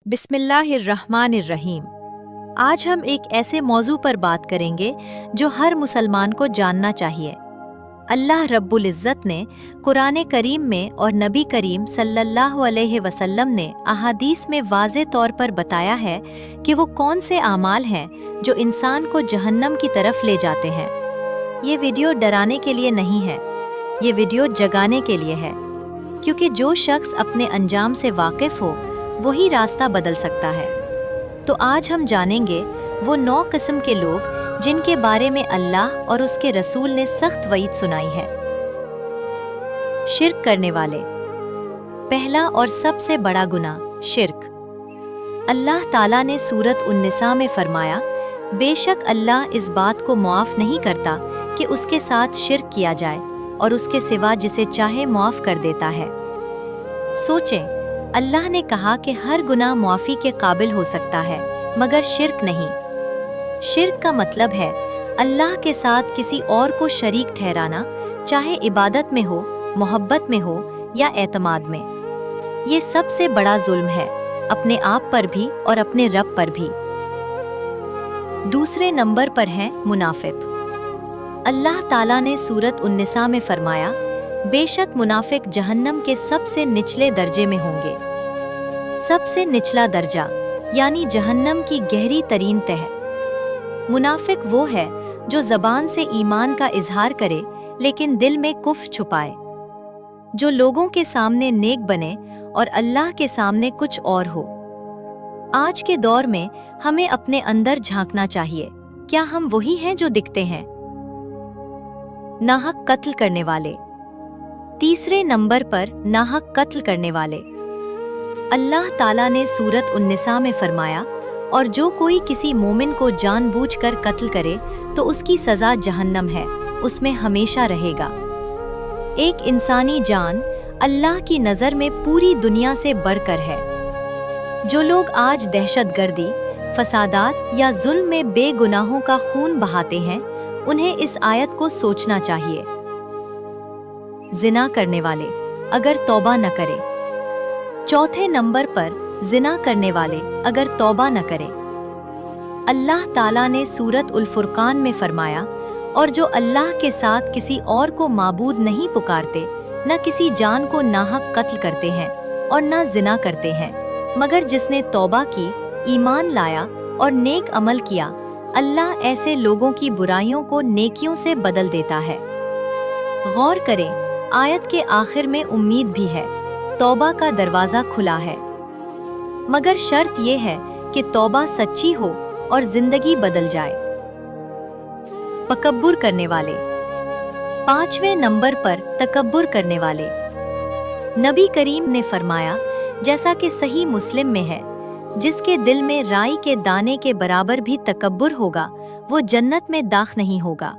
बिस्मिल्लाहिर्रहमानिर्रहीम। आज हम एक ऐसे मौजू पर बात करेंगे जो हर मुसलमान को जानना चाहिए। अल्लाह रब्बुल इज़्ज़त ने कुरान करीम में और नबी करीम सल्लल्लाहु अलैहि वसल्लम ने अहादीस में वाज़े तौर पर बताया है कि वो कौन से आमाल हैं जो इंसान को जहन्नम की तरफ ले जाते हैं। ये वीडियो डराने के लिए नहीं है, ये वीडियो जगाने के लिए है, क्योंकि जो शख्स अपने अंजाम से वाकिफ़ हो वही रास्ता बदल सकता है। तो आज हम जानेंगे वो 9 किस्म के लोग जिनके बारे में अल्लाह और उसके रसूल ने सख्त वईद सुनाई है। शिर्क करने वाले। पहला और सबसे बड़ा गुनाह शिर्क। अल्लाह ताला ने सूरत उन्निसा में फरमाया, बेशक अल्लाह इस बात को मुआफ़ नहीं करता कि उसके साथ शिर्क किया जाए और उसके सिवा जिसे चाहे मुआफ़ कर देता है। सोचें, अल्लाह ने कहा कि हर गुनाह मुआफ़ी के काबिल हो सकता है मगर शिर्क नहीं। शिर्क का मतलब है अल्लाह के साथ किसी और को शरीक ठहराना, चाहे इबादत में हो, मोहब्बत में हो या एतमाद में। ये सबसे बड़ा जुल्म है, अपने आप पर भी और अपने रब पर भी। दूसरे नंबर पर है मुनाफिक। अल्लाह ताला ने सूरत उन्निसा में फरमाया, बेशक मुनाफिक जहन्नम के सबसे निचले दर्जे में होंगे। सबसे निचला दर्जा यानी जहन्नम की गहरी तरीन तह। मुनाफिक वो है जो ज़बान से ईमान का इजहार करे लेकिन दिल में कुफ्र छुपाए, जो लोगों के सामने नेक बने और अल्लाह के सामने कुछ और हो। आज के दौर में हमें अपने अंदर झांकना चाहिए, क्या हम वही हैं जो दिखते हैं? नाहक कत्ल करने वाले। तीसरे नंबर पर नाहक कत्ल करने वाले। अल्लाह ताला ने सूरत उन्निसा में फरमाया, और जो कोई किसी मोमिन को जानबूझकर कत्ल करे तो उसकी सज़ा जहन्नम है, उसमें हमेशा रहेगा। एक इंसानी जान अल्लाह की नज़र में पूरी दुनिया से बढ़कर है। जो लोग आज दहशतगर्दी, फसादात या जुल्म में बेगुनाहों का खून बहाते हैं, उन्हें इस आयत को सोचना चाहिए। जिना करने वाले अगर तौबा न करे। चौथे नंबर पर जिना करने वाले अगर तौबा न करे। अल्लाह ताला ने सूरत उल फुरकान में फरमाया, और जो अल्लाह के साथ किसी और को माबूद नहीं पुकारते, न किसी जान को नाहक कत्ल करते हैं और न जिना करते हैं, मगर जिसने तौबा की, ईमान लाया और नेक अमल किया, अल्लाह ऐसे लोगों की बुराइयों को नेकियों से बदल देता है। गौर करें, आयत के आखिर में उम्मीद भी है, तौबा का दरवाज़ा खुला है, मगर शर्त यह है कि तौबा सच्ची हो और जिंदगी बदल जाए। तकब्बुर करने वाले। पांचवें नंबर पर तकब्बुर करने वाले। नबी करीम ने फरमाया, जैसा कि सही मुस्लिम में है, जिसके दिल में राई के दाने के बराबर भी तकब्बुर होगा वो जन्नत में दाखिल नहीं होगा।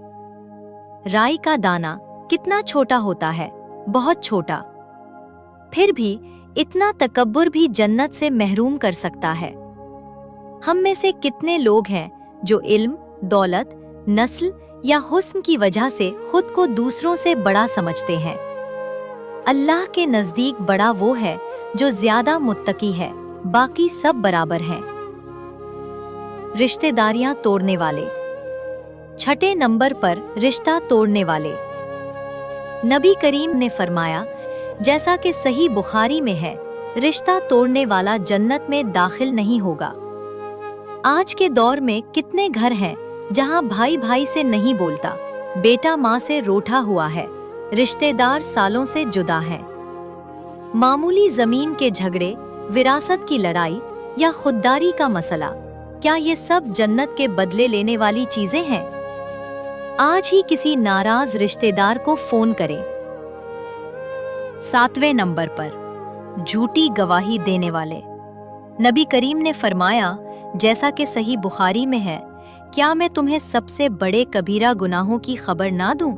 राई का दाना कितना छोटा होता है, बहुत छोटा, फिर भी इतना तकब्बुर भी जन्नत से महरूम कर सकता है। हम में से कितने लोग हैं जो इल्म, दौलत, नस्ल या हुस्न की वजह से खुद को दूसरों से बड़ा समझते हैं। अल्लाह के नज़दीक बड़ा वो है जो ज्यादा मुत्तकी है, बाकी सब बराबर हैं। रिश्तेदारियां तोड़ने वाले। छठे नंबर पर रिश्ता तोड़ने वाले। नबी करीम ने फरमाया, जैसा कि सही बुखारी में है, रिश्ता तोड़ने वाला जन्नत में दाखिल नहीं होगा। आज के दौर में कितने घर हैं जहां भाई भाई से नहीं बोलता, बेटा माँ से रूठा हुआ है, रिश्तेदार सालों से जुदा हैं। मामूली जमीन के झगड़े, विरासत की लड़ाई या खुददारी का मसला, क्या ये सब जन्नत के बदले लेने वाली चीजें हैं? आज ही किसी नाराज रिश्तेदार को फोन करें। सातवें नंबर पर झूठी गवाही देने वाले। नबी करीम ने फरमाया, जैसा कि सही बुखारी में है, क्या मैं तुम्हें सबसे बड़े कबीरा गुनाहों की खबर ना दूं?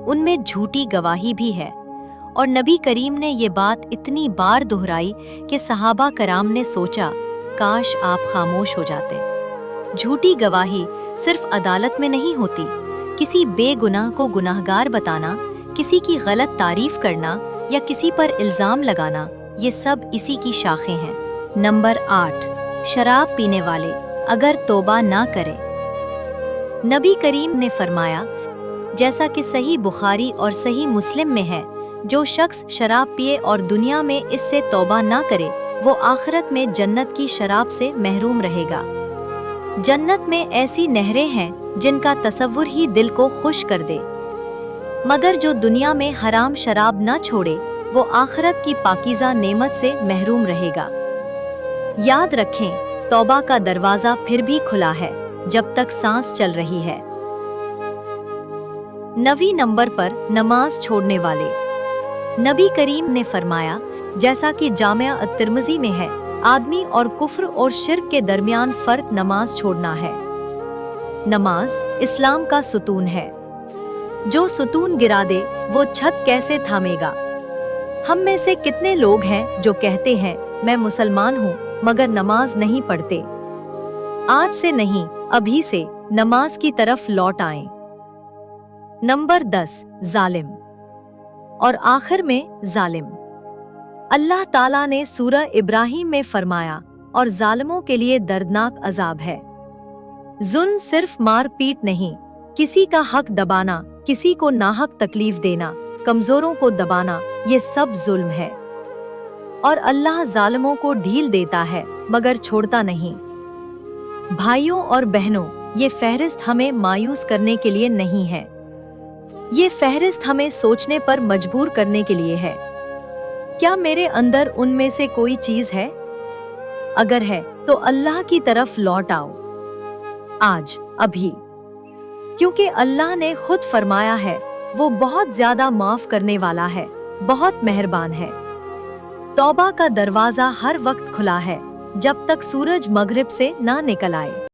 उनमें झूठी गवाही भी है। और नबी करीम ने ये बात इतनी बार दोहराई कि सहाबा कराम ने सोचा, काश आप खामोश हो जाते। झूठी गवाही सिर्फ अदालत में नहीं होती, किसी बेगुनाह को गुनाहगार बताना, किसी की गलत तारीफ करना या किसी पर इल्जाम लगाना, ये सब इसी की शाखें हैं। नंबर 8, शराब पीने वाले अगर तौबा ना करे। नबी करीम ने फरमाया, जैसा कि सही बुखारी और सही मुस्लिम में है, जो शख्स शराब पिए और दुनिया में इससे तौबा ना करे, वो आखिरत में जन्नत की शराब से महरूम रहेगा। जन्नत में ऐसी नहरें हैं जिनका तसव्वुर ही दिल को खुश कर दे, मगर जो दुनिया में हराम शराब न छोड़े, वो आखिरत की पाकीज़ा नेमत से महरूम रहेगा। याद रखें, तौबा का दरवाज़ा फिर भी खुला है जब तक सांस चल रही है। 9 नंबर पर नमाज छोड़ने वाले। नबी करीम ने फरमाया, जैसा कि जामिया अत-तिर्मिज़ी में है, आदमी और कुफ्र और शिर्क के दरमियान फर्क नमाज छोड़ना है। नमाज इस्लाम का सुतून है। जो सुतून गिरा दे वो छत कैसे थामेगा। हम में से कितने लोग हैं जो कहते हैं, मैं मुसलमान हूँ मगर नमाज नहीं पढ़ते। आज से नहीं, अभी से नमाज की तरफ लौट आएं। नंबर 10, जालिम। और आखिर में जालिम। अल्लाह ताला ने सूरह इब्राहिम में फरमाया, और जालिमों के लिए दर्दनाक अजाब है। जुल्म सिर्फ मार पीट नहीं, किसी का हक दबाना, किसी को नाहक तकलीफ देना, कमजोरों को दबाना, ये सब जुल्म है। और अल्लाह जालिमों को ढील देता है मगर छोड़ता नहीं। भाइयों और बहनों, ये फहरिस्त हमें मायूस करने के लिए नहीं है। ये फहरिस्त हमें सोचने पर मजबूर करने के लिए है। क्या मेरे अंदर उनमें से कोई चीज है? अगर है तो अल्लाह की तरफ लौट आओ, आज, अभी। क्योंकि अल्लाह ने खुद फरमाया है, वो बहुत ज्यादा माफ करने वाला है, बहुत मेहरबान है। तौबा का दरवाजा हर वक्त खुला है, जब तक सूरज मगरिब से ना निकल आए।